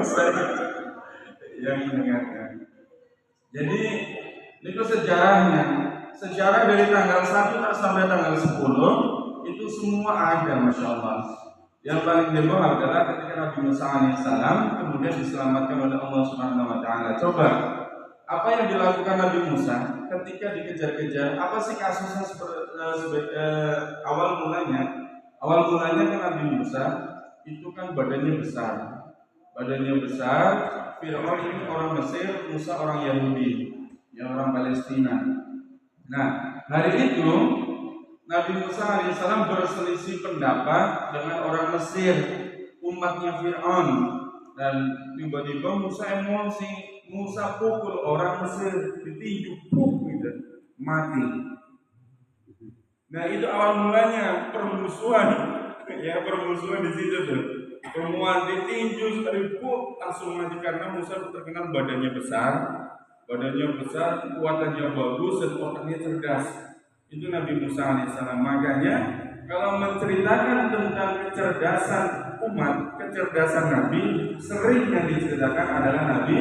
saya yang mendengarkan. Jadi itu sejarahnya. Sejarah dari tanggal 1 sampai tanggal 10 itu semua ada, masya Allah. Yang paling heboh adalah ketika Nabi Musa alaihissalam kemudian diselamatkan oleh Allah Subhanahu Wa Taala. Coba apa yang dilakukan Nabi Musa ketika dikejar-kejar? Apa sih kasusnya awal mulanya? Awal mulanya kan Nabi Musa itu kan badannya besar. Badannya besar, Fir'aun ini orang Mesir, Musa orang Yahudi, yang orang Palestina. Nah, hari itu Nabi Musa alaihissalam berselisih pendapat dengan orang Mesir, umatnya Fir'aun, dan tiba-tiba Musa emosi, Musa pukul orang Mesir, ditinju, gitu, mati. Nah itu awal mulanya permusuhan, ya permusuhan di situ tuh. Permusuhan ditinju, langsung mati karena Musa terkenal badannya besar, kekuatannya bagus dan otaknya cerdas. Itu Nabi Musa alaihissalam. Makanya kalau menceritakan tentang kecerdasan umat, kecerdasan Nabi, sering yang diceritakan adalah Nabi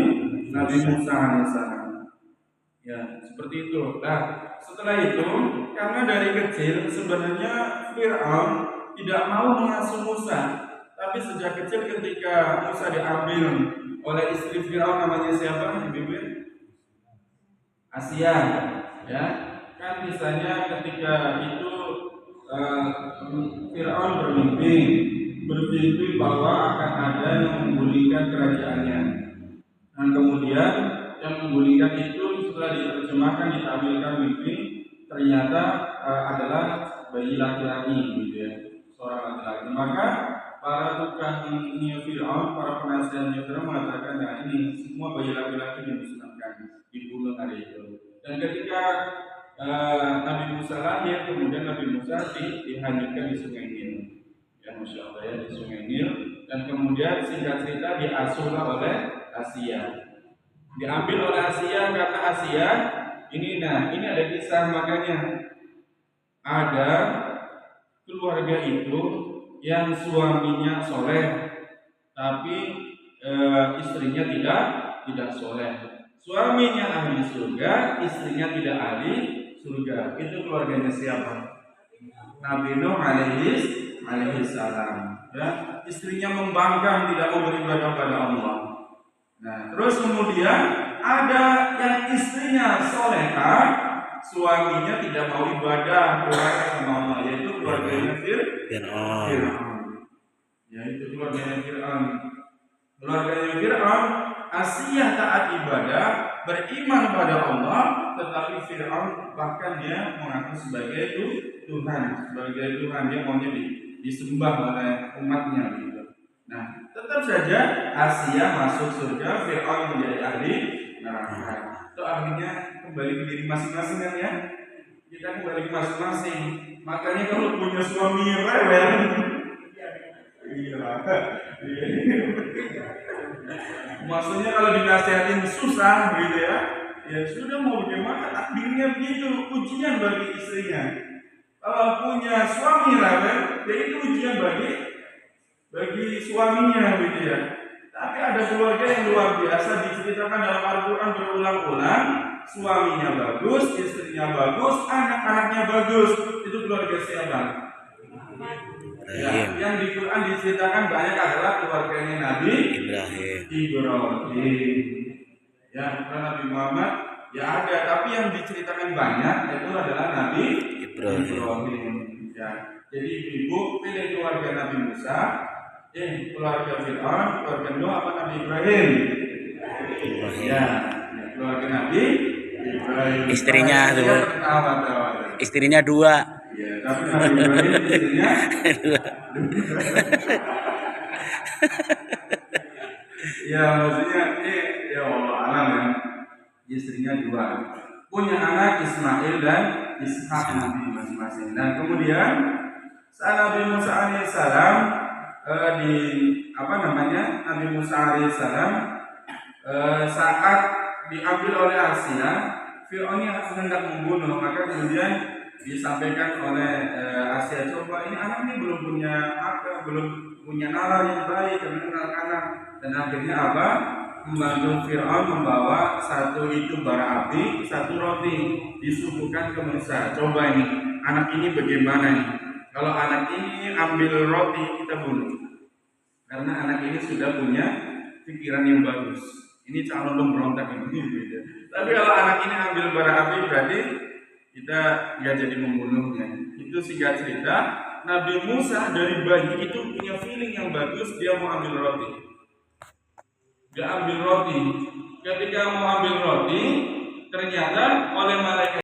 Musa alaihissalam. Ya, seperti itu. Nah, setelah itu, karena dari kecil sebenarnya Fir'aun tidak mau mengasuh Musa, tapi sejak kecil ketika Musa diambil oleh istri Fir'aun namanya siapa? Ibu? Asia, ya. Kan misalnya ketika itu Fir'aun bermimpi bahwa akan ada yang menggulingkan kerajaannya. Dan kemudian yang menggulingkan itu setelah diterjemahkan, ditampilkan mimpi, ternyata adalah bayi laki-laki, gitu ya, seorang laki-laki. Maka para tukangnya Fir'aun, para penasihatnya Fir'aun mengatakan, nah ini semua bayi laki-laki dimusnahkan, dibunuh hari itu. Dan ketika Nabi Musa lahir, kemudian Nabi Musa dihanyutkan di Sungai Nil, ya Masya Allah ya, di Sungai Nil. Dan kemudian singkat cerita diasuhlah oleh Asia, diambil oleh Asia karena Asia ini, nah ini ada kisah, makanya ada keluarga itu yang suaminya soleh tapi istrinya tidak soleh. Suaminya ahli surga, istrinya tidak ahli surga. Itu keluarganya siapa? Nabi Nuh alaihi salam. Ya, istrinya membangkang, tidak mau beribadah pada Allah. Nah, terus kemudian ada yang istrinya solehah, suaminya tidak mau ibadah kepada sama Allah, yaitu keluarganya Fir'aun. Yaitu keluarganya Fir'aun. Keluarganya Fir'aun, Asia taat ibadah, beriman pada Allah, tetapi Fir'aun bahkan dia mengaku sebagai Tuhan, dia maunya disembah oleh umatnya gitu. Nah, tetap saja Asia masuk surga, Fir'aun menjadi ahli neraka. Itu akhirnya kembali ke diri masing-masing kan ya. Kita kembali ke masing-masing. Makanya kalau punya suami rewel, maksudnya kalau dinasihatin susah gitu ya, ya sudah mau bagaimana, takdirnya begitu, ujian bagi istrinya. Kalau punya suami rewel, ya itu ujian bagi suaminya gitu ya. Tapi ada keluarga yang luar biasa, diceritakan dalam Al-Quran berulang-ulang, suaminya bagus, istrinya bagus, anak-anaknya bagus. Itu keluarga siapa? Ya, yang di Quran diceritakan banyak adalah keluarganya Nabi Ibrahim. Ya, bukan Nabi Muhammad. Ya ada, tapi yang diceritakan banyak itu adalah Nabi Ibrahim. Ya, jadi ibu pilih keluarga Nabi Musa, keluarga Fir'aun, keluarga Nuh apa Nabi Ibrahim? Ya, keluarga Nabi Ibrahim. Istrinya dua. Ya, tapi Nabi Ibrahim istrinya ya maksudnya ya Allah alam ya, istrinya dua, punya anak Ismail dan Ishak Nabi masing-masing. Dan kemudian saat Nabi Musa alaihissalam Nabi Musa alaihissalam saat diambil oleh Asia, Fir'aun yang hendak membunuh, maka kemudian disampaikan oleh Asia, coba ini anak ini belum punya akal, belum punya nalar yang baik karena anak-anak, dan akhirnya apa? Membantu Fir'aun membawa satu itu bara api, satu roti, disuguhkan ke Musa. Coba ini, anak ini bagaimana nih? Kalau anak ini ambil roti, kita bunuh. Karena anak ini sudah punya pikiran yang bagus. Ini calon pemberontak ini. Gitu. Tapi kalau anak ini ambil bara api, berarti kita nggak jadi membunuhnya. Itu singkat cerita. Nabi Musa dari bayi itu punya feeling yang bagus, dia mau ambil roti. Dia ambil roti. Ketika mau ambil roti, ternyata oleh malaikat